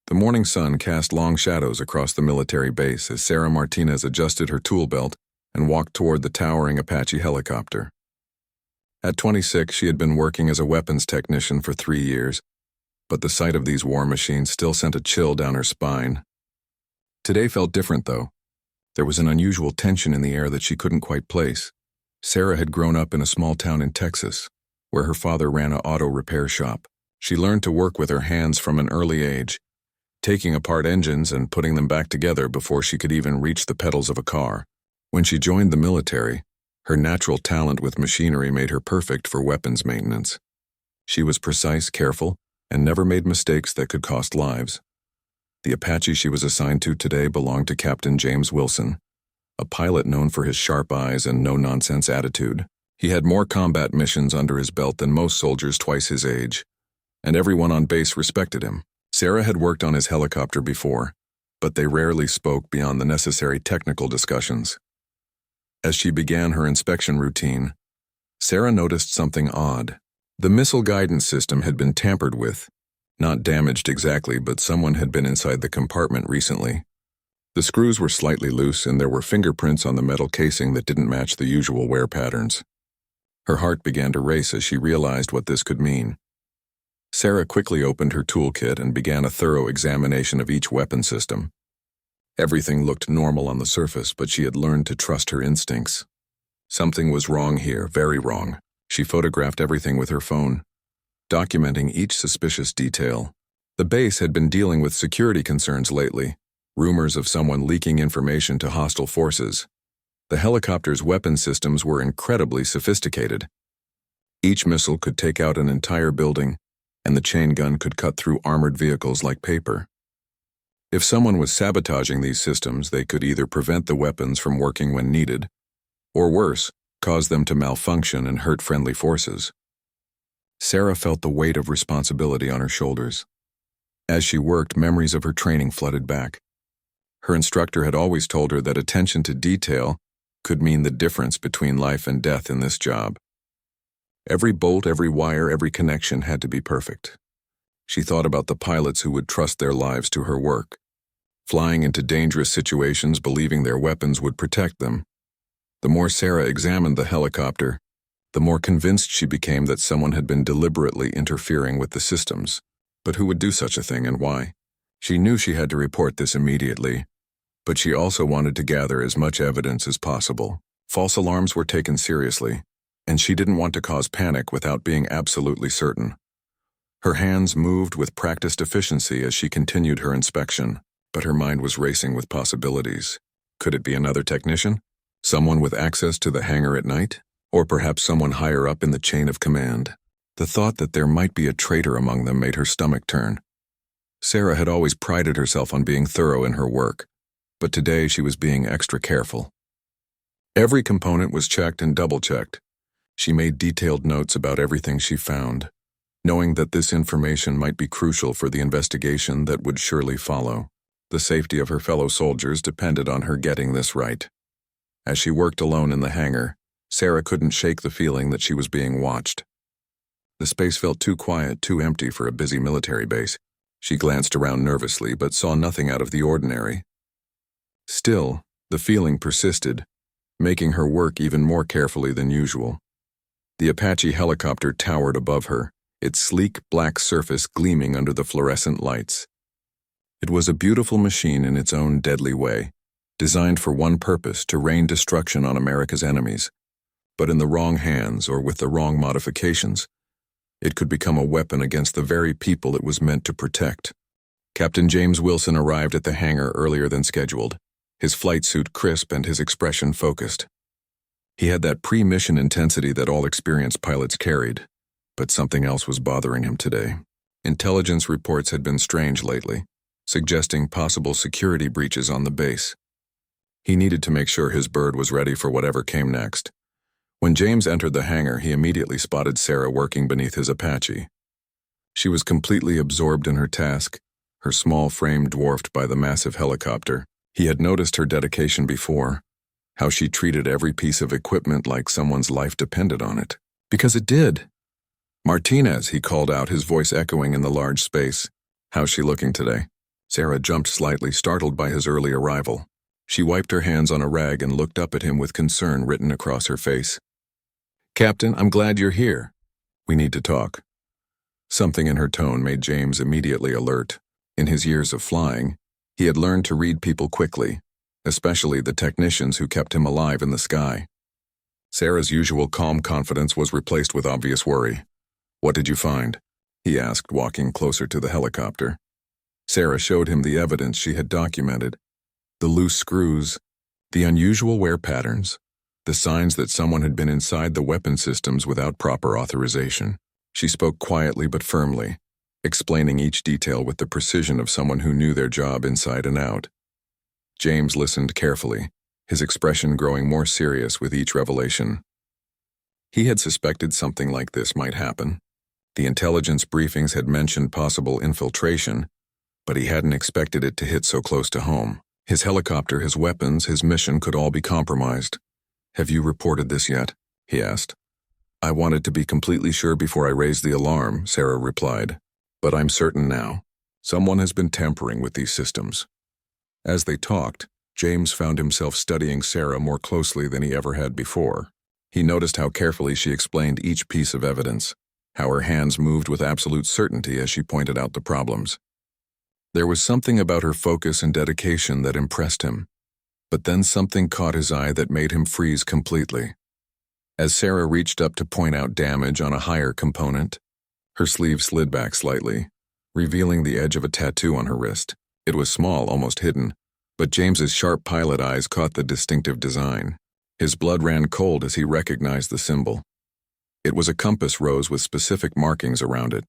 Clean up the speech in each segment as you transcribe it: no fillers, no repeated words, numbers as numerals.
The morning sun cast long shadows across the military base as Sarah Martinez adjusted her tool belt and walked toward the towering Apache helicopter. At 26, she had been working as a weapons technician for 3 years, but the sight of these war machines still sent a chill down her spine. Today felt different, though. There was an unusual tension in the air that she couldn't quite place. Sarah had grown up in a small town in Texas, where her father ran an auto repair shop. She learned to work with her hands from an early age, taking apart engines and putting them back together before she could even reach the pedals of a car. When she joined the military, her natural talent with machinery made her perfect for weapons maintenance. She was precise, careful, and never made mistakes that could cost lives. The Apache she was assigned to today belonged to Captain James Wilson, a pilot known for his sharp eyes and no-nonsense attitude. He had more combat missions under his belt than most soldiers twice his age, and everyone on base respected him. Sarah had worked on his helicopter before, but they rarely spoke beyond the necessary technical discussions. As she began her inspection routine, Sarah noticed something odd. The missile guidance system had been tampered with. Not damaged exactly, but someone had been inside the compartment recently. The screws were slightly loose, and there were fingerprints on the metal casing that didn't match the usual wear patterns. Her heart began to race as she realized what this could mean. Sarah quickly opened her toolkit and began a thorough examination of each weapon system. Everything looked normal on the surface, but she had learned to trust her instincts. Something was wrong here, very wrong. She photographed everything with her phone, documenting each suspicious detail. The base had been dealing with security concerns lately, rumors of someone leaking information to hostile forces. The helicopter's weapon systems were incredibly sophisticated. Each missile could take out an entire building, and the chain gun could cut through armored vehicles like paper. If someone was sabotaging these systems, they could either prevent the weapons from working when needed, or worse, cause them to malfunction and hurt friendly forces. Sarah felt the weight of responsibility on her shoulders. As she worked, memories of her training flooded back. Her instructor had always told her that attention to detail could mean the difference between life and death in this job. Every bolt, every wire, every connection had to be perfect. She thought about the pilots who would trust their lives to her work, flying into dangerous situations believing their weapons would protect them. The more Sarah examined the helicopter, the more convinced she became that someone had been deliberately interfering with the systems. But who would do such a thing and why? She knew she had to report this immediately, but she also wanted to gather as much evidence as possible. False alarms were taken seriously, and she didn't want to cause panic without being absolutely certain. Her hands moved with practiced efficiency as she continued her inspection, but her mind was racing with possibilities. Could it be another technician? Someone with access to the hangar at night? Or perhaps someone higher up in the chain of command? The thought that there might be a traitor among them made her stomach turn. Sarah had always prided herself on being thorough in her work, but today she was being extra careful. Every component was checked and double-checked. She made detailed notes about everything she found, knowing that this information might be crucial for the investigation that would surely follow. The safety of her fellow soldiers depended on her getting this right. As she worked alone in the hangar, Sarah couldn't shake the feeling that she was being watched. The space felt too quiet, too empty for a busy military base. She glanced around nervously but saw nothing out of the ordinary. Still, the feeling persisted, making her work even more carefully than usual. The Apache helicopter towered above her, its sleek black surface gleaming under the fluorescent lights. It was a beautiful machine in its own deadly way, designed for one purpose: to rain destruction on America's enemies. But in the wrong hands or with the wrong modifications, it could become a weapon against the very people it was meant to protect. Captain James Wilson arrived at the hangar earlier than scheduled, his flight suit crisp and his expression focused. He had that pre-mission intensity that all experienced pilots carried, but something else was bothering him today. Intelligence reports had been strange lately, suggesting possible security breaches on the base. He needed to make sure his bird was ready for whatever came next. When James entered the hangar, he immediately spotted Sarah working beneath his Apache. She was completely absorbed in her task, her small frame dwarfed by the massive helicopter. He had noticed her dedication before, how she treated every piece of equipment like someone's life depended on it. Because it did. "Martinez," he called out, his voice echoing in the large space. "How's she looking today?" Sarah jumped slightly, startled by his early arrival. She wiped her hands on a rag and looked up at him with concern written across her face. "Captain, I'm glad you're here. We need to talk." Something in her tone made James immediately alert. In his years of flying, he had learned to read people quickly, especially the technicians who kept him alive in the sky. Sarah's usual calm confidence was replaced with obvious worry. "What did you find?" he asked, walking closer to the helicopter. Sarah showed him the evidence she had documented. The loose screws, the unusual wear patterns, the signs that someone had been inside the weapon systems without proper authorization. She spoke quietly but firmly, explaining each detail with the precision of someone who knew their job inside and out. James listened carefully, his expression growing more serious with each revelation. He had suspected something like this might happen. The intelligence briefings had mentioned possible infiltration, but he hadn't expected it to hit so close to home. His helicopter, his weapons, his mission could all be compromised. "Have you reported this yet?" he asked. "I wanted to be completely sure before I raised the alarm," Sarah replied. "But I'm certain now. Someone has been tampering with these systems." As they talked, James found himself studying Sarah more closely than he ever had before. He noticed how carefully she explained each piece of evidence, how her hands moved with absolute certainty as she pointed out the problems. There was something about her focus and dedication that impressed him, but then something caught his eye that made him freeze completely. As Sarah reached up to point out damage on a higher component, her sleeve slid back slightly, revealing the edge of a tattoo on her wrist. It was small, almost hidden, but James's sharp pilot eyes caught the distinctive design. His blood ran cold as he recognized the symbol. It was a compass rose with specific markings around it,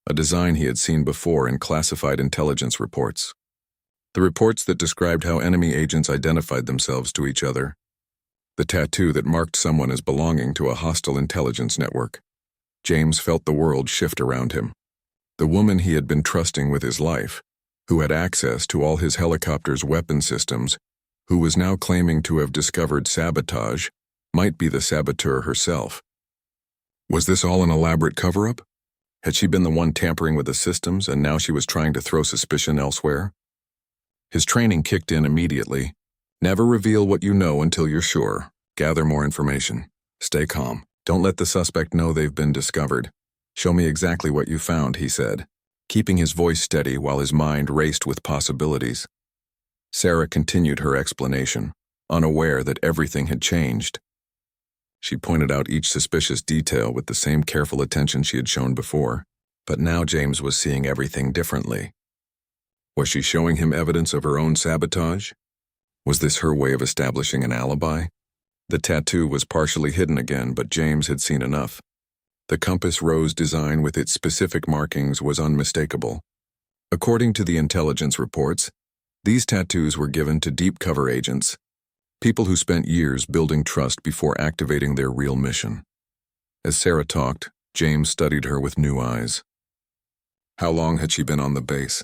a design he had seen before in classified intelligence reports. The reports that described how enemy agents identified themselves to each other. The tattoo that marked someone as belonging to a hostile intelligence network. James felt the world shift around him. The woman he had been trusting with his life, who had access to all his helicopter's weapon systems, who was now claiming to have discovered sabotage, might be the saboteur herself. Was this all an elaborate cover-up? Had she been the one tampering with the systems, and now she was trying to throw suspicion elsewhere? His training kicked in immediately. Never reveal what you know until you're sure. Gather more information. Stay calm. Don't let the suspect know they've been discovered. "Show me exactly what you found," he said, keeping his voice steady while his mind raced with possibilities. Sarah continued her explanation, unaware that everything had changed. She pointed out each suspicious detail with the same careful attention she had shown before, but now James was seeing everything differently. Was she showing him evidence of her own sabotage? Was this her way of establishing an alibi? The tattoo was partially hidden again, but James had seen enough. The compass rose design with its specific markings was unmistakable. According to the intelligence reports, these tattoos were given to deep cover agents, people who spent years building trust before activating their real mission. As Sarah talked, James studied her with new eyes. How long had she been on the base?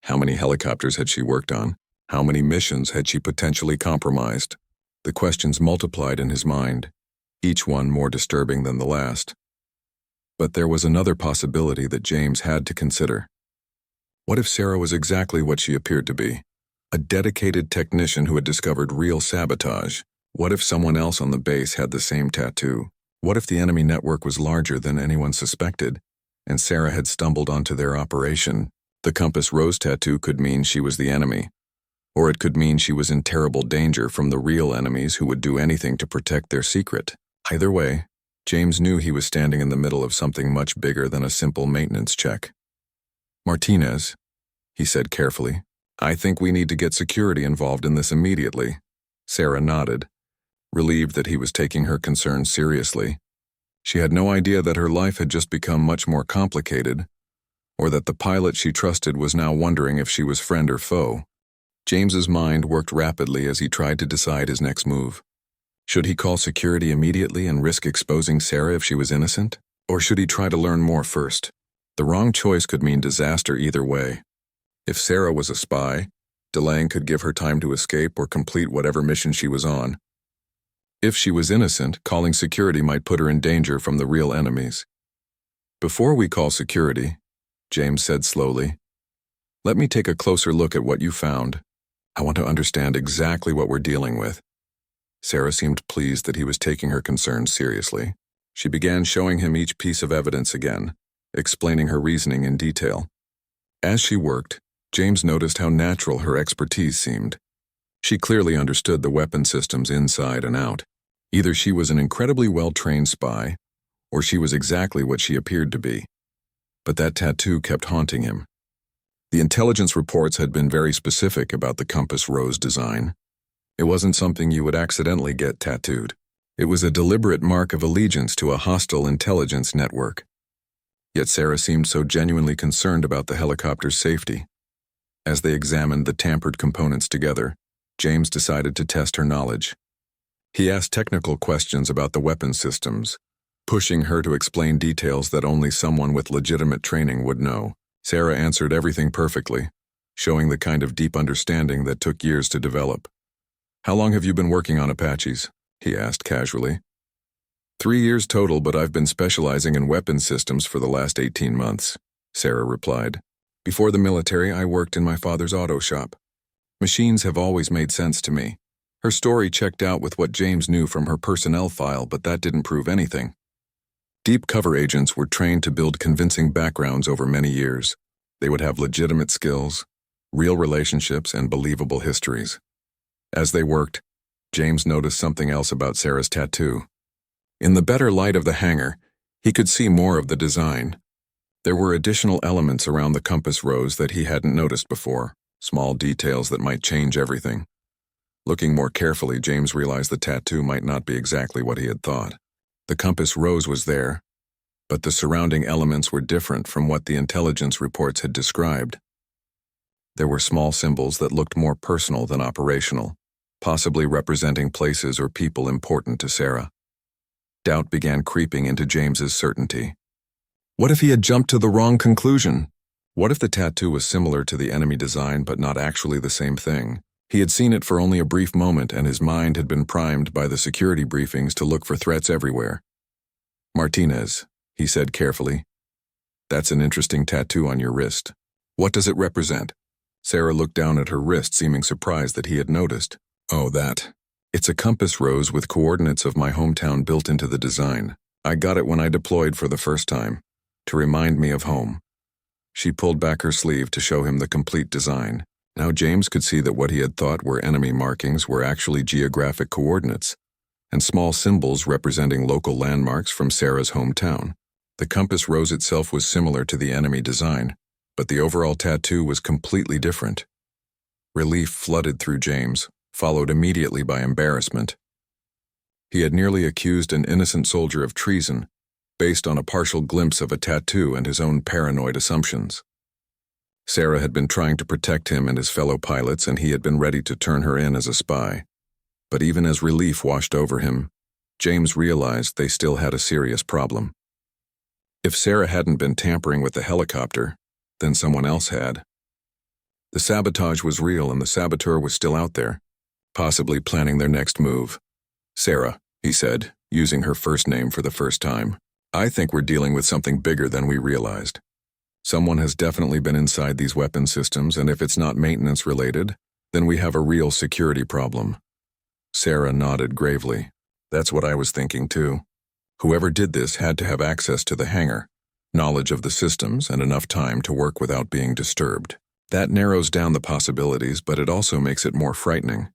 How many helicopters had she worked on? How many missions had she potentially compromised? The questions multiplied in his mind, each one more disturbing than the last. But there was another possibility that James had to consider. What if Sarah was exactly what she appeared to be? A dedicated technician who had discovered real sabotage. What if someone else on the base had the same tattoo? What if the enemy network was larger than anyone suspected, and Sarah had stumbled onto their operation? The compass rose tattoo could mean she was the enemy, or it could mean she was in terrible danger from the real enemies who would do anything to protect their secret. Either way, James knew he was standing in the middle of something much bigger than a simple maintenance check. "Martinez," he said carefully, "I think we need to get security involved in this immediately." Sarah nodded, relieved that he was taking her concerns seriously. She had no idea that her life had just become much more complicated, or that the pilot she trusted was now wondering if she was friend or foe. James's mind worked rapidly as he tried to decide his next move. Should he call security immediately and risk exposing Sarah if she was innocent? Or should he try to learn more first? The wrong choice could mean disaster either way. If Sarah was a spy, delaying could give her time to escape or complete whatever mission she was on. If she was innocent, calling security might put her in danger from the real enemies. "Before we call security," James said slowly, Let me take a closer look at what you found. I want to understand exactly what we're dealing with. Sarah seemed pleased that he was taking her concerns seriously. She began showing him each piece of evidence again, explaining her reasoning in detail. As she worked, James noticed how natural her expertise seemed. She clearly understood the weapon systems inside and out. Either she was an incredibly well-trained spy, or she was exactly what she appeared to be. But that tattoo kept haunting him. The intelligence reports had been very specific about the compass rose design. It wasn't something you would accidentally get tattooed. It was a deliberate mark of allegiance to a hostile intelligence network. Yet Sarah seemed so genuinely concerned about the helicopter's safety. As they examined the tampered components together, James decided to test her knowledge. He asked technical questions about the weapon systems, pushing her to explain details that only someone with legitimate training would know. Sarah answered everything perfectly, showing the kind of deep understanding that took years to develop. "How long have you been working on Apaches?" he asked casually. 3 years total, but I've been specializing in weapon systems for the last 18 months, Sarah replied. Before the military, I worked in my father's auto shop. Machines have always made sense to me. Her story checked out with what James knew from her personnel file, but that didn't prove anything. Deep cover agents were trained to build convincing backgrounds over many years. They would have legitimate skills, real relationships, and believable histories. As they worked, James noticed something else about Sarah's tattoo. In the better light of the hangar, he could see more of the design. There were additional elements around the compass rose that he hadn't noticed before, small details that might change everything. Looking more carefully, James realized the tattoo might not be exactly what he had thought. The compass rose was there, but the surrounding elements were different from what the intelligence reports had described. There were small symbols that looked more personal than operational, possibly representing places or people important to Sarah. Doubt began creeping into James's certainty. What if he had jumped to the wrong conclusion? What if the tattoo was similar to the enemy design but not actually the same thing? He had seen it for only a brief moment, and his mind had been primed by the security briefings to look for threats everywhere. "Martinez," he said carefully. "That's an interesting tattoo on your wrist. What does it represent?" Sarah looked down at her wrist, seeming surprised that he had noticed. "Oh, that. It's a compass rose with coordinates of my hometown built into the design. I got it when I deployed for the first time, to remind me of home." She pulled back her sleeve to show him the complete design. Now James could see that what he had thought were enemy markings were actually geographic coordinates, and small symbols representing local landmarks from Sarah's hometown. The compass rose itself was similar to the enemy design, but the overall tattoo was completely different. Relief flooded through James, followed immediately by embarrassment. He had nearly accused an innocent soldier of treason, based on a partial glimpse of a tattoo and his own paranoid assumptions. Sarah had been trying to protect him and his fellow pilots, and he had been ready to turn her in as a spy. But even as relief washed over him, James realized they still had a serious problem. If Sarah hadn't been tampering with the helicopter, then someone else had. The sabotage was real, and the saboteur was still out there, possibly planning their next move. "Sarah," he said, using her first name for the first time, "I think we're dealing with something bigger than we realized. Someone has definitely been inside these weapon systems, and if it's not maintenance related, then we have a real security problem." Sarah nodded gravely. "That's what I was thinking too. Whoever did this had to have access to the hangar, knowledge of the systems, and enough time to work without being disturbed. That narrows down the possibilities, but it also makes it more frightening."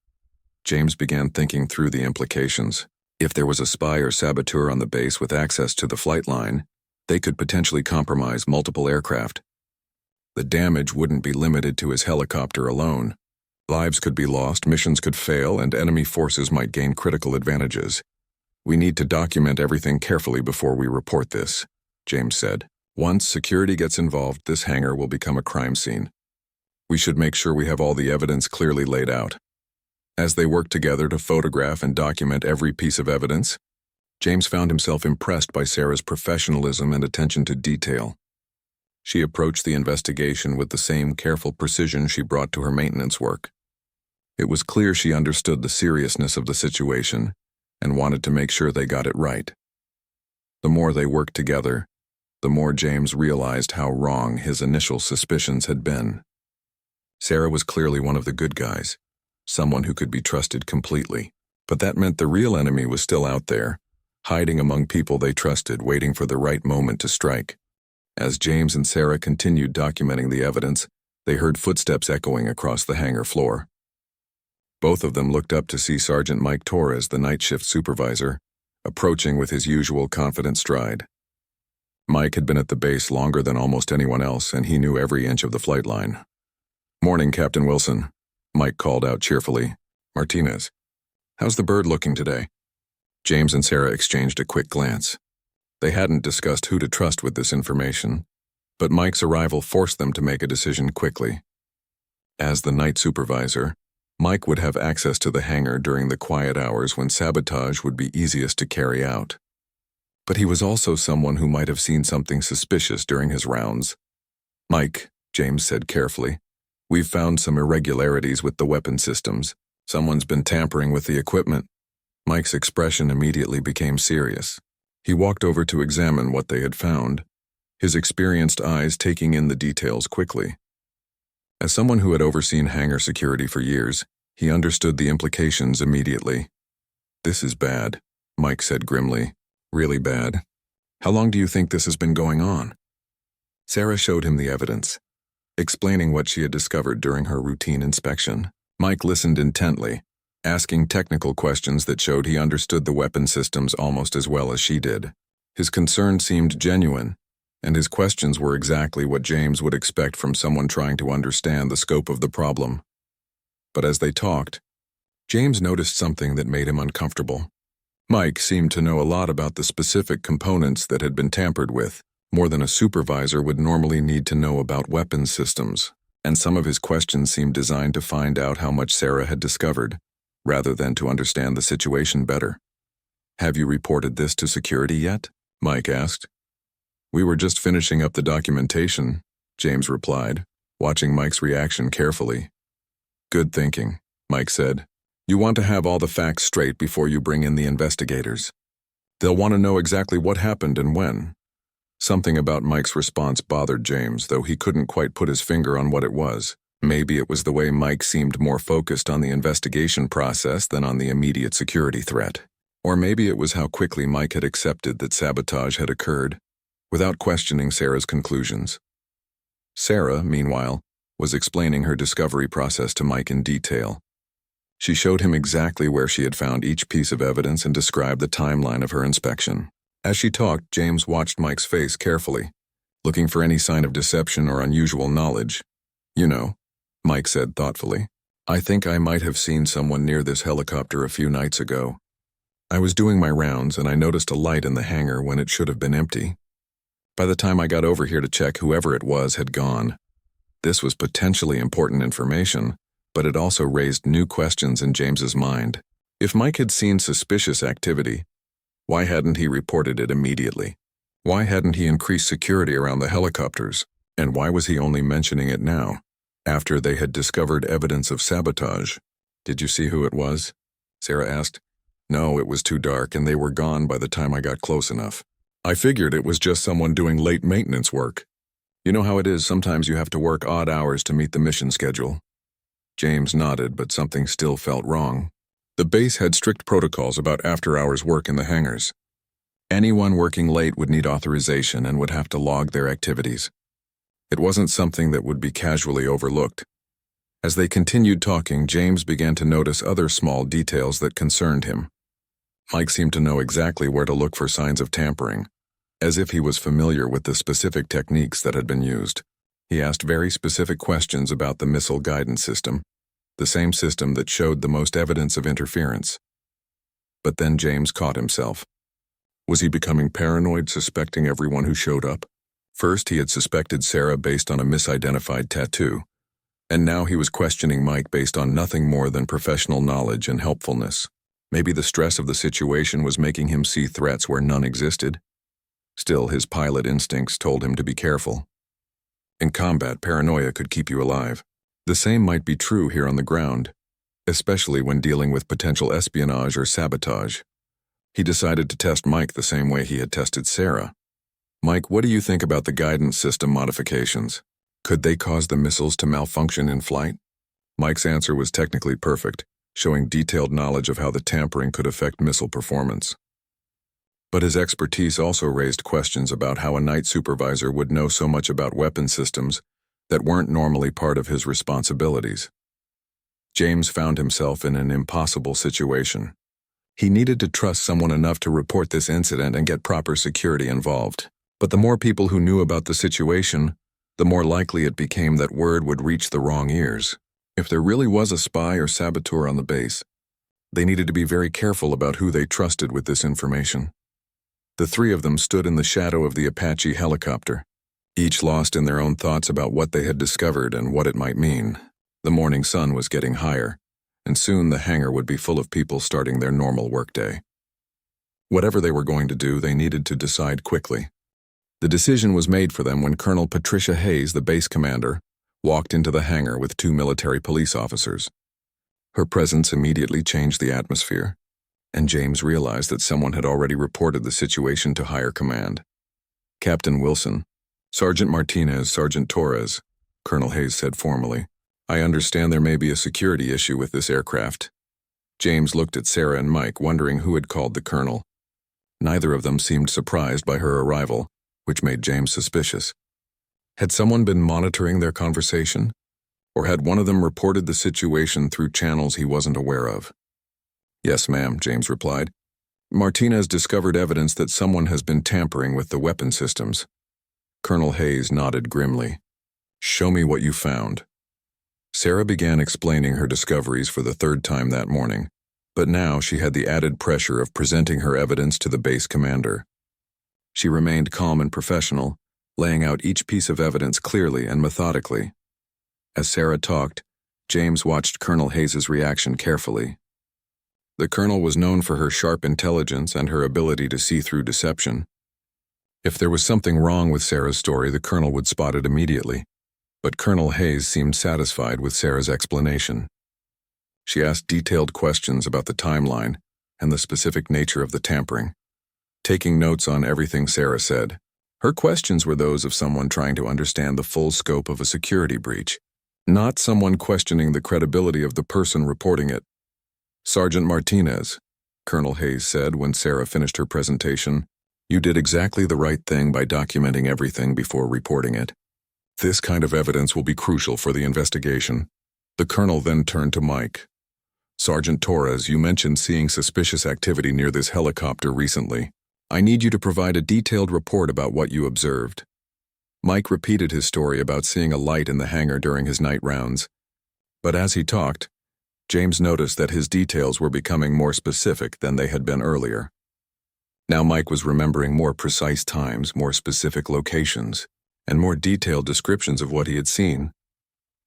James began thinking through the implications. If there was a spy or saboteur on the base with access to the flight line, they could potentially compromise multiple aircraft. The damage wouldn't be limited to his helicopter alone. Lives could be lost, missions could fail, and enemy forces might gain critical advantages. "We need to document everything carefully before we report this," James said. "Once security gets involved, this hangar will become a crime scene. We should make sure we have all the evidence clearly laid out." As they worked together to photograph and document every piece of evidence, James found himself impressed by Sarah's professionalism and attention to detail. She approached the investigation with the same careful precision she brought to her maintenance work. It was clear she understood the seriousness of the situation and wanted to make sure they got it right. The more they worked together, the more James realized how wrong his initial suspicions had been. Sarah was clearly one of the good guys, someone who could be trusted completely. But that meant the real enemy was still out there, hiding among people they trusted, waiting for the right moment to strike. As James and Sarah continued documenting the evidence, they heard footsteps echoing across the hangar floor. Both of them looked up to see Sergeant Mike Torres, the night shift supervisor, approaching with his usual confident stride. Mike had been at the base longer than almost anyone else, and he knew every inch of the flight line. "Morning, Captain Wilson," Mike called out cheerfully. "Martinez, how's the bird looking today?" James and Sarah exchanged a quick glance. They hadn't discussed who to trust with this information, but Mike's arrival forced them to make a decision quickly. As the night supervisor, Mike would have access to the hangar during the quiet hours when sabotage would be easiest to carry out. But he was also someone who might have seen something suspicious during his rounds. "Mike," James said carefully, "we've found some irregularities with the weapon systems. Someone's been tampering with the equipment." Mike's expression immediately became serious. He walked over to examine what they had found, his experienced eyes taking in the details quickly. As someone who had overseen hangar security for years, he understood the implications immediately. "This is bad," Mike said grimly. "Really bad. How long do you think this has been going on?" Sarah showed him the evidence, explaining what she had discovered during her routine inspection. Mike listened intently, asking technical questions that showed he understood the weapon systems almost as well as she did. His concern seemed genuine, and his questions were exactly what James would expect from someone trying to understand the scope of the problem. But as they talked, James noticed something that made him uncomfortable. Mike seemed to know a lot about the specific components that had been tampered with, more than a supervisor would normally need to know about weapons systems, and some of his questions seemed designed to find out how much Sarah had discovered, rather than to understand the situation better. "Have you reported this to security yet?" Mike asked. "We were just finishing up the documentation," James replied, watching Mike's reaction carefully. "Good thinking," Mike said. "You want to have all the facts straight before you bring in the investigators. They'll want to know exactly what happened and when." Something about Mike's response bothered James, though he couldn't quite put his finger on what it was. Maybe it was the way Mike seemed more focused on the investigation process than on the immediate security threat. Or maybe it was how quickly Mike had accepted that sabotage had occurred, without questioning Sarah's conclusions. Sarah, meanwhile, was explaining her discovery process to Mike in detail. She showed him exactly where she had found each piece of evidence and described the timeline of her inspection. As she talked, James watched Mike's face carefully, looking for any sign of deception or unusual knowledge. "You know," Mike said thoughtfully, "I think I might have seen someone near this helicopter a few nights ago. I was doing my rounds and I noticed a light in the hangar when it should have been empty. By the time I got over here to check, whoever it was had gone. This was potentially important information, but it also raised new questions in James's mind. If Mike had seen suspicious activity, why hadn't he reported it immediately? Why hadn't he increased security around the helicopters? And why was he only mentioning it now, after they had discovered evidence of sabotage? "Did you see who it was?" Sarah asked. "No, it was too dark and they were gone by the time I got close enough. I figured it was just someone doing late maintenance work. You know how it is, sometimes you have to work odd hours to meet the mission schedule." James nodded, but something still felt wrong. The base had strict protocols about after-hours work in the hangars. Anyone working late would need authorization and would have to log their activities. It wasn't something that would be casually overlooked. As they continued talking, James began to notice other small details that concerned him. Mike seemed to know exactly where to look for signs of tampering, as if he was familiar with the specific techniques that had been used. He asked very specific questions about the missile guidance system, the same system that showed the most evidence of interference. But then James caught himself. Was he becoming paranoid, suspecting everyone who showed up? First, he had suspected Sarah based on a misidentified tattoo, and now he was questioning Mike based on nothing more than professional knowledge and helpfulness. Maybe the stress of the situation was making him see threats where none existed. Still, his pilot instincts told him to be careful. In combat, paranoia could keep you alive. The same might be true here on the ground, especially when dealing with potential espionage or sabotage. He decided to test Mike the same way he had tested Sarah. "Mike, what do you think about the guidance system modifications? Could they cause the missiles to malfunction in flight?" Mike's answer was technically perfect, showing detailed knowledge of how the tampering could affect missile performance. But his expertise also raised questions about how a night supervisor would know so much about weapon systems that weren't normally part of his responsibilities. James found himself in an impossible situation. He needed to trust someone enough to report this incident and get proper security involved. But the more people who knew about the situation, the more likely it became that word would reach the wrong ears. If there really was a spy or saboteur on the base, they needed to be very careful about who they trusted with this information. The three of them stood in the shadow of the Apache helicopter, each lost in their own thoughts about what they had discovered and what it might mean. The morning sun was getting higher, and soon the hangar would be full of people starting their normal workday. Whatever they were going to do, they needed to decide quickly. The decision was made for them when Colonel Patricia Hayes, the base commander, walked into the hangar with 2 military police officers. Her presence immediately changed the atmosphere, and James realized that someone had already reported the situation to higher command. Captain Wilson, Sergeant Martinez, Sergeant Torres, Colonel Hayes said formally. I understand there may be a security issue with this aircraft. James looked at Sarah and Mike, wondering who had called the colonel. Neither of them seemed surprised by her arrival, which made James suspicious. Had someone been monitoring their conversation? Or had one of them reported the situation through channels he wasn't aware of? Yes, ma'am, James replied. Martinez discovered evidence that someone has been tampering with the weapon systems. Colonel Hayes nodded grimly. Show me what you found. Sarah began explaining her discoveries for the 3rd time that morning, but now she had the added pressure of presenting her evidence to the base commander. She remained calm and professional, laying out each piece of evidence clearly and methodically. As Sarah talked, James watched Colonel Hayes' reaction carefully. The colonel was known for her sharp intelligence and her ability to see through deception. If there was something wrong with Sarah's story, the colonel would spot it immediately. But Colonel Hayes seemed satisfied with Sarah's explanation. She asked detailed questions about the timeline and the specific nature of the tampering, taking notes on everything Sarah said. Her questions were those of someone trying to understand the full scope of a security breach, not someone questioning the credibility of the person reporting it. Sergeant Martinez, Colonel Hayes said when Sarah finished her presentation, you did exactly the right thing by documenting everything before reporting it. This kind of evidence will be crucial for the investigation. The colonel then turned to Mike. Sergeant Torres, you mentioned seeing suspicious activity near this helicopter recently. I need you to provide a detailed report about what you observed. Mike repeated his story about seeing a light in the hangar during his night rounds. But as he talked, James noticed that his details were becoming more specific than they had been earlier. Now Mike was remembering more precise times, more specific locations, and more detailed descriptions of what he had seen.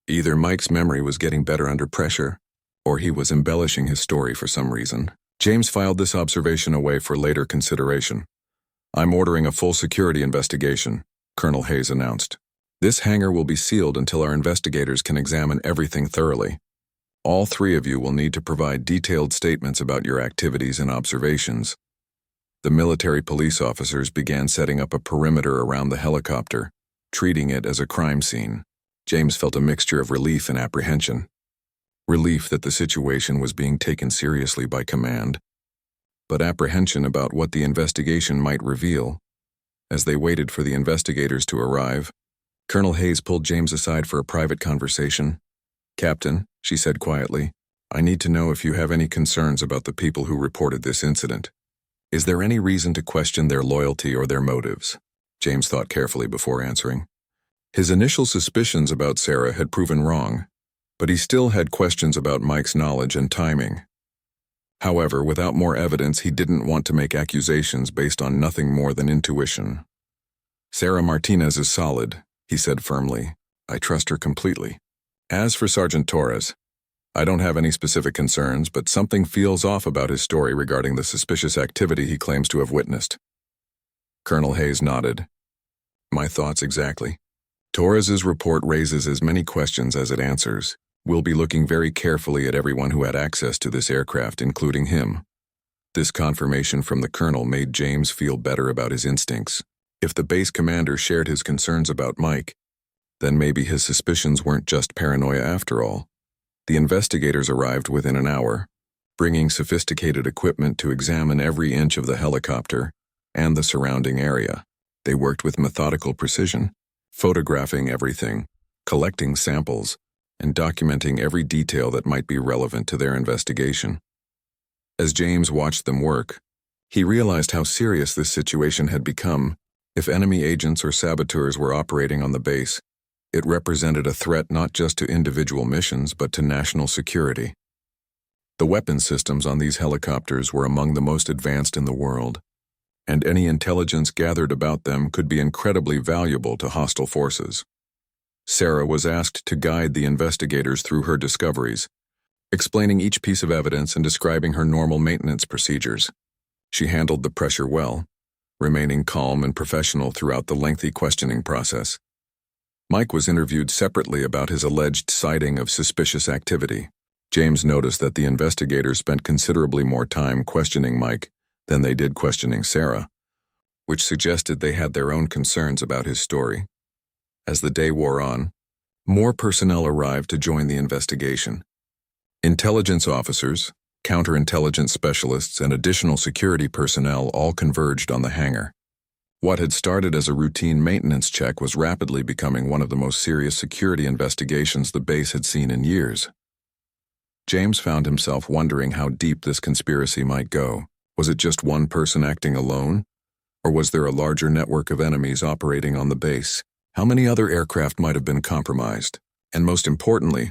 Either Mike's memory was getting better under pressure, or he was embellishing his story for some reason. James filed this observation away for later consideration. I'm ordering a full security investigation, Colonel Hayes announced. This hangar will be sealed until our investigators can examine everything thoroughly. All 3 of you will need to provide detailed statements about your activities and observations. The military police officers began setting up a perimeter around the helicopter, treating it as a crime scene. James felt a mixture of relief and apprehension. Relief that the situation was being taken seriously by command, but apprehension about what the investigation might reveal. As they waited for the investigators to arrive, Colonel Hayes pulled James aside for a private conversation. Captain, she said quietly, I need to know if you have any concerns about the people who reported this incident. Is there any reason to question their loyalty or their motives? James thought carefully before answering. His initial suspicions about Sarah had proven wrong, but he still had questions about Mike's knowledge and timing. However, without more evidence, he didn't want to make accusations based on nothing more than intuition. Sarah Martinez is solid, he said firmly. I trust her completely. As for Sergeant Torres, I don't have any specific concerns, but something feels off about his story regarding the suspicious activity he claims to have witnessed. Colonel Hayes nodded. My thoughts exactly. Torres's report raises as many questions as it answers. We'll be looking very carefully at everyone who had access to this aircraft, including him. This confirmation from the colonel made James feel better about his instincts. If the base commander shared his concerns about Mike, then maybe his suspicions weren't just paranoia after all. The investigators arrived within an hour, bringing sophisticated equipment to examine every inch of the helicopter and the surrounding area. They worked with methodical precision, photographing everything, collecting samples, and documenting every detail that might be relevant to their investigation. As James watched them work, he realized how serious this situation had become. If enemy agents or saboteurs were operating on the base, it represented a threat not just to individual missions but to national security. The weapon systems on these helicopters were among the most advanced in the world, and any intelligence gathered about them could be incredibly valuable to hostile forces. Sarah was asked to guide the investigators through her discoveries, explaining each piece of evidence and describing her normal maintenance procedures. She handled the pressure well, remaining calm and professional throughout the lengthy questioning process. Mike was interviewed separately about his alleged sighting of suspicious activity. James noticed that the investigators spent considerably more time questioning Mike than they did questioning Sarah, which suggested they had their own concerns about his story. As the day wore on, more personnel arrived to join the investigation. Intelligence officers, counterintelligence specialists, and additional security personnel all converged on the hangar. What had started as a routine maintenance check was rapidly becoming one of the most serious security investigations the base had seen in years. James found himself wondering how deep this conspiracy might go. Was it just one person acting alone? Or was there a larger network of enemies operating on the base? How many other aircraft might have been compromised? And most importantly,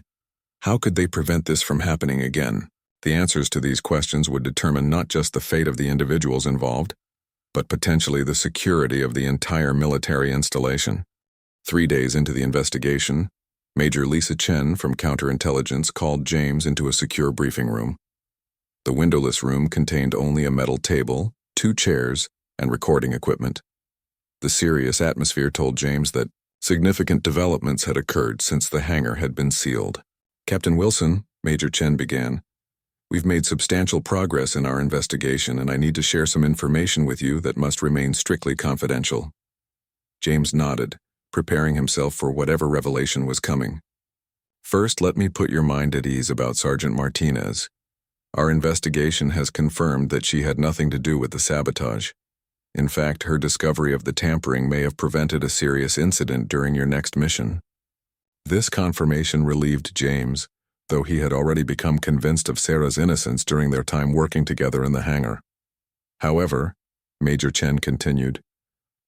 how could they prevent this from happening again? The answers to these questions would determine not just the fate of the individuals involved, but potentially the security of the entire military installation. 3 days into the investigation, Major Lisa Chen from Counterintelligence called James into a secure briefing room. The windowless room contained only a metal table, 2 chairs, and recording equipment. The serious atmosphere told James that significant developments had occurred since the hangar had been sealed. "Captain Wilson," Major Chen began, "we've made substantial progress in our investigation, and I need to share some information with you that must remain strictly confidential." James nodded, preparing himself for whatever revelation was coming. "First, let me put your mind at ease about Sergeant Martinez. Our investigation has confirmed that she had nothing to do with the sabotage. In fact, her discovery of the tampering may have prevented a serious incident during your next mission." This confirmation relieved James, though he had already become convinced of Sarah's innocence during their time working together in the hangar. "However," Major Chen continued,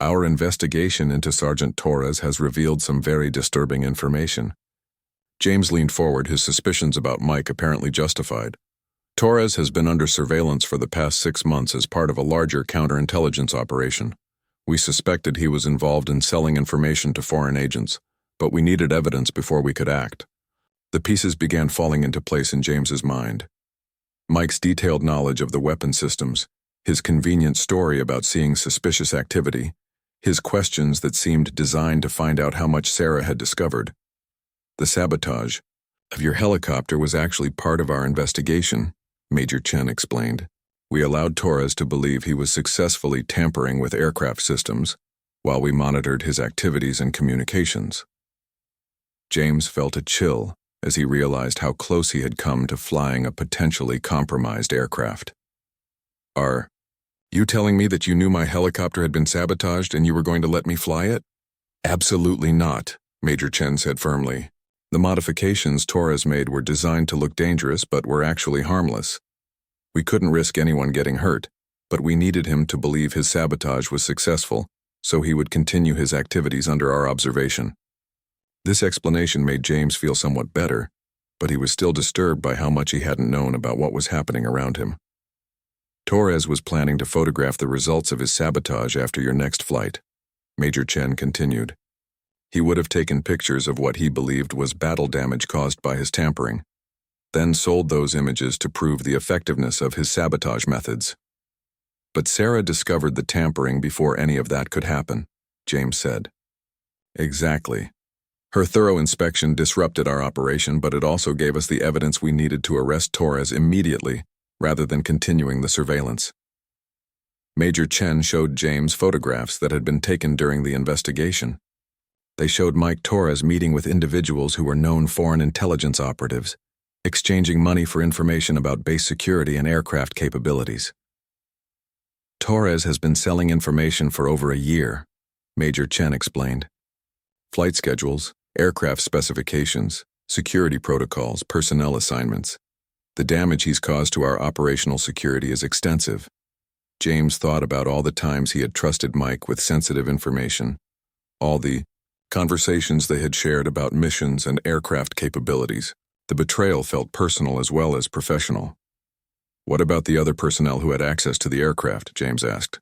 "our investigation into Sergeant Torres has revealed some very disturbing information." James leaned forward, his suspicions about Mike apparently justified. "Torres has been under surveillance for the past 6 months as part of a larger counterintelligence operation. We suspected he was involved in selling information to foreign agents, but we needed evidence before we could act." The pieces began falling into place in James's mind. Mike's detailed knowledge of the weapon systems, his convenient story about seeing suspicious activity, his questions that seemed designed to find out how much Sarah had discovered. "The sabotage of your helicopter was actually part of our investigation," Major Chen explained. "We allowed Torres to believe he was successfully tampering with aircraft systems while we monitored his activities and communications." James felt a chill as he realized how close he had come to flying a potentially compromised aircraft. "Are you telling me that you knew my helicopter had been sabotaged and you were going to let me fly it?" "Absolutely not," Major Chen said firmly. "The modifications Torres made were designed to look dangerous but were actually harmless. We couldn't risk anyone getting hurt, but we needed him to believe his sabotage was successful, so he would continue his activities under our observation." This explanation made James feel somewhat better, but he was still disturbed by how much he hadn't known about what was happening around him. "Torres was planning to photograph the results of his sabotage after your next flight," Major Chen continued. "He would have taken pictures of what he believed was battle damage caused by his tampering, then sold those images to prove the effectiveness of his sabotage methods." "But Sarah discovered the tampering before any of that could happen," James said. "Exactly. Her thorough inspection disrupted our operation, but it also gave us the evidence we needed to arrest Torres immediately, rather than continuing the surveillance." Major Chen showed James photographs that had been taken during the investigation. They showed Mike Torres meeting with individuals who were known foreign intelligence operatives, exchanging money for information about base security and aircraft capabilities. Torres has been selling information for over a year, Major Chen explained. Flight schedules, aircraft specifications, security protocols, personnel assignments. The damage he's caused to our operational security is extensive. James thought about all the times he had trusted Mike with sensitive information, all the conversations they had shared about missions and aircraft capabilities. The betrayal felt personal as well as professional. What about the other personnel who had access to the aircraft? James asked.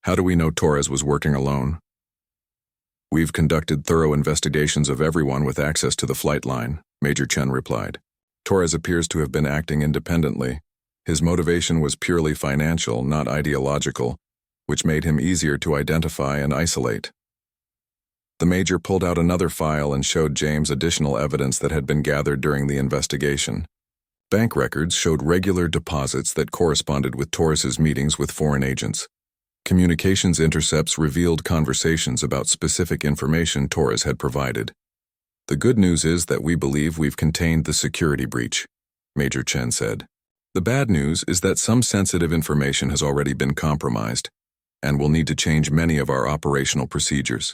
How do we know Torres was working alone? We've conducted thorough investigations of everyone with access to the flight line, Major Chen replied. Torres appears to have been acting independently. His motivation was purely financial, not ideological, which made him easier to identify and isolate. The Major pulled out another file and showed James additional evidence that had been gathered during the investigation. Bank records showed regular deposits that corresponded with Torres's meetings with foreign agents. Communications intercepts revealed conversations about specific information Torres had provided. The good news is that we believe we've contained the security breach, Major Chen said. The bad news is that some sensitive information has already been compromised, and we'll need to change many of our operational procedures.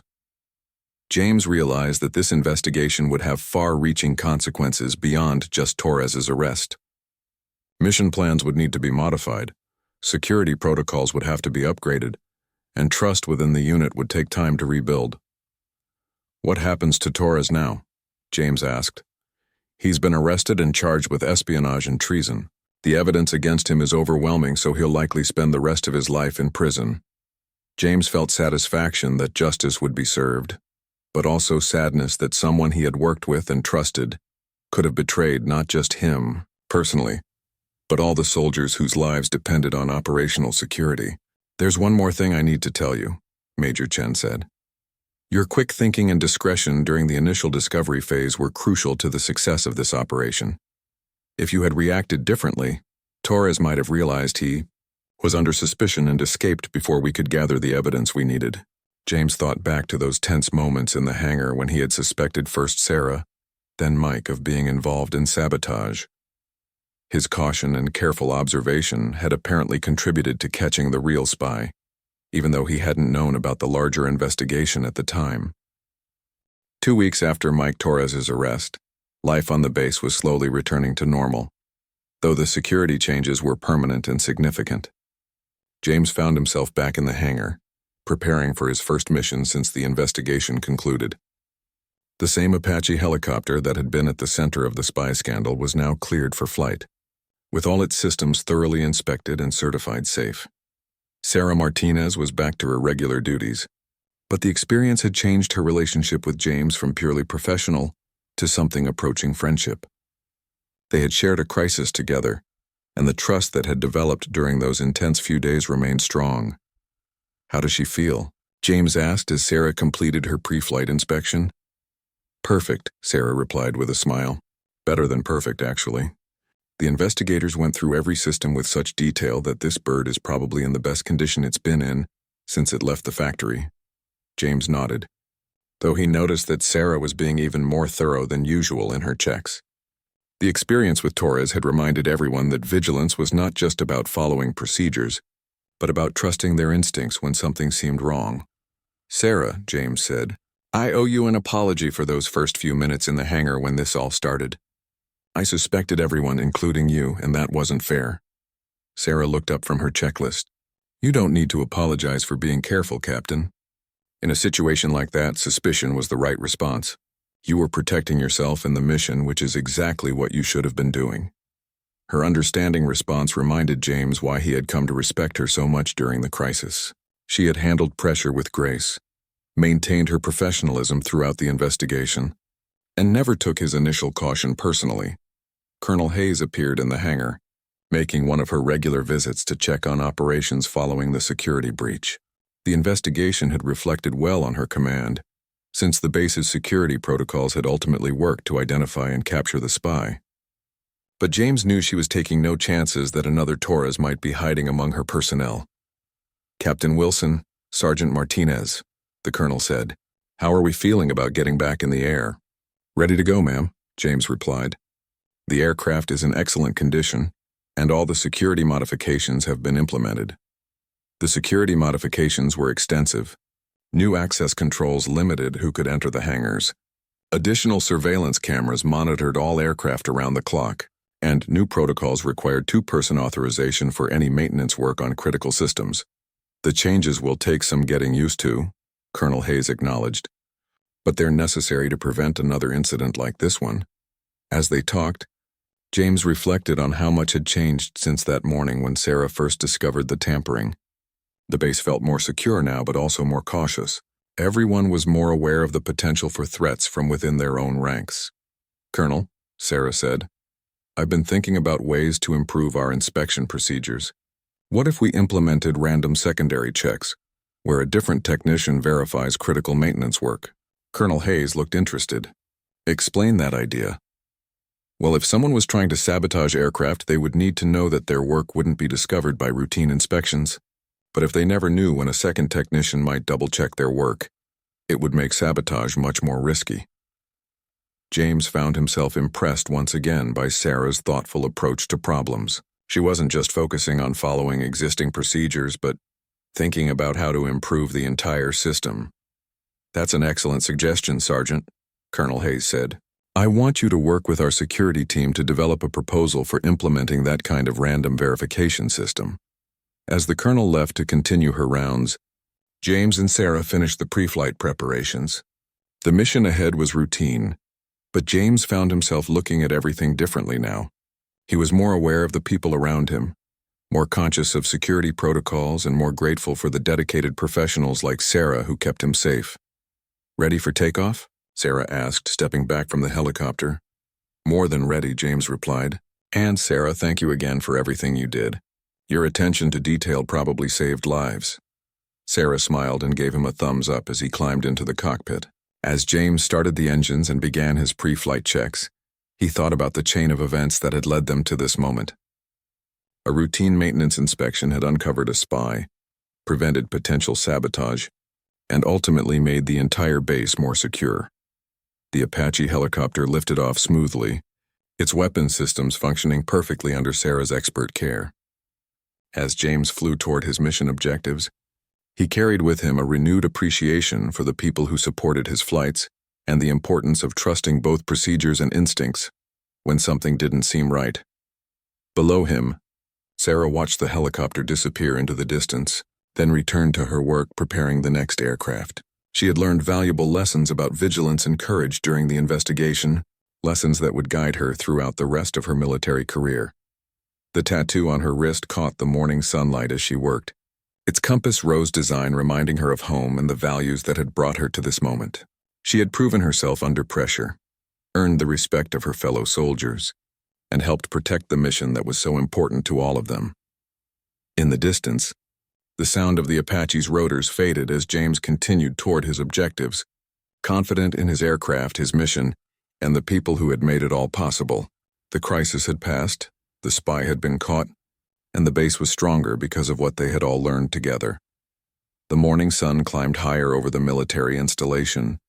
James realized that this investigation would have far-reaching consequences beyond just Torres's arrest. Mission plans would need to be modified, security protocols would have to be upgraded, and trust within the unit would take time to rebuild. What happens to Torres now? James asked. He's been arrested and charged with espionage and treason. The evidence against him is overwhelming, so he'll likely spend the rest of his life in prison. James felt satisfaction that justice would be served, but also sadness that someone he had worked with and trusted could have betrayed not just him, personally, but all the soldiers whose lives depended on operational security. There's one more thing I need to tell you, Major Chen said. Your quick thinking and discretion during the initial discovery phase were crucial to the success of this operation. If you had reacted differently, Torres might have realized he was under suspicion and escaped before we could gather the evidence we needed. James thought back to those tense moments in the hangar when he had suspected first Sarah, then Mike of being involved in sabotage. His caution and careful observation had apparently contributed to catching the real spy, even though he hadn't known about the larger investigation at the time. 2 weeks after Mike Torres's arrest, life on the base was slowly returning to normal, though the security changes were permanent and significant. James found himself back in the hangar, preparing for his first mission since the investigation concluded. The same Apache helicopter that had been at the center of the spy scandal was now cleared for flight, with all its systems thoroughly inspected and certified safe. Sarah Martinez was back to her regular duties, but the experience had changed her relationship with James from purely professional to something approaching friendship. They had shared a crisis together, and the trust that had developed during those intense few days remained strong. How does she feel? James asked as Sarah completed her pre-flight inspection. Perfect, Sarah replied with a smile. Better than perfect, actually. The investigators went through every system with such detail that this bird is probably in the best condition it's been in since it left the factory. James nodded, though he noticed that Sarah was being even more thorough than usual in her checks. The experience with Torres had reminded everyone that vigilance was not just about following procedures, but about trusting their instincts when something seemed wrong. Sarah, James said, I owe you an apology for those first few minutes in the hangar when this all started. I suspected everyone, including you, and that wasn't fair. Sarah looked up from her checklist. You don't need to apologize for being careful, Captain. In a situation like that, suspicion was the right response. You were protecting yourself and the mission, which is exactly what you should have been doing. Her understanding response reminded James why he had come to respect her so much during the crisis. She had handled pressure with grace, maintained her professionalism throughout the investigation, and never took his initial caution personally. Colonel Hayes appeared in the hangar, making one of her regular visits to check on operations following the security breach. The investigation had reflected well on her command, since the base's security protocols had ultimately worked to identify and capture the spy. But James knew she was taking no chances that another Torres might be hiding among her personnel. Captain Wilson, Sergeant Martinez, the colonel said. How are we feeling about getting back in the air? Ready to go, ma'am, James replied. The aircraft is in excellent condition, and all the security modifications have been implemented. The security modifications were extensive. New access controls limited who could enter the hangars. Additional surveillance cameras monitored all aircraft around the clock, and new protocols required two-person authorization for any maintenance work on critical systems. The changes will take some getting used to, Colonel Hayes acknowledged, but they're necessary to prevent another incident like this one. As they talked, James reflected on how much had changed since that morning when Sarah first discovered the tampering. The base felt more secure now, but also more cautious. Everyone was more aware of the potential for threats from within their own ranks. "Colonel," Sarah said, "I've been thinking about ways to improve our inspection procedures. What if we implemented random secondary checks, where a different technician verifies critical maintenance work?" Colonel Hayes looked interested. "Explain that idea." "Well, if someone was trying to sabotage aircraft, they would need to know that their work wouldn't be discovered by routine inspections. But if they never knew when a second technician might double-check their work, it would make sabotage much more risky." James found himself impressed once again by Sarah's thoughtful approach to problems. She wasn't just focusing on following existing procedures, but thinking about how to improve the entire system. "That's an excellent suggestion, Sergeant," Colonel Hayes said. "I want you to work with our security team to develop a proposal for implementing that kind of random verification system." As the colonel left to continue her rounds, James and Sarah finished the pre-flight preparations. The mission ahead was routine, but James found himself looking at everything differently now. He was more aware of the people around him, more conscious of security protocols, and more grateful for the dedicated professionals like Sarah who kept him safe. "Ready for takeoff?" Sarah asked, stepping back from the helicopter. "More than ready," James replied. "And Sarah, thank you again for everything you did. Your attention to detail probably saved lives." Sarah smiled and gave him a thumbs up as he climbed into the cockpit. As James started the engines and began his pre-flight checks, he thought about the chain of events that had led them to this moment. A routine maintenance inspection had uncovered a spy, prevented potential sabotage, and ultimately made the entire base more secure. The Apache helicopter lifted off smoothly, its weapon systems functioning perfectly under Sarah's expert care. As James flew toward his mission objectives, he carried with him a renewed appreciation for the people who supported his flights and the importance of trusting both procedures and instincts when something didn't seem right. Below him, Sarah watched the helicopter disappear into the distance, then returned to her work preparing the next aircraft. She had learned valuable lessons about vigilance and courage during the investigation, lessons that would guide her throughout the rest of her military career. The tattoo on her wrist caught the morning sunlight as she worked, its compass rose design reminding her of home and the values that had brought her to this moment. She had proven herself under pressure, earned the respect of her fellow soldiers, and helped protect the mission that was so important to all of them. In the distance, the sound of the Apache's rotors faded as James continued toward his objectives, confident in his aircraft, his mission, and the people who had made it all possible. The crisis had passed, the spy had been caught, and the base was stronger because of what they had all learned together. The morning sun climbed higher over the military installation,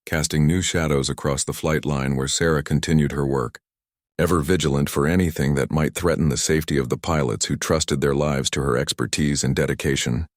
casting new shadows across the flight line where Sarah continued her work, ever vigilant for anything that might threaten the safety of the pilots who trusted their lives to her expertise and dedication.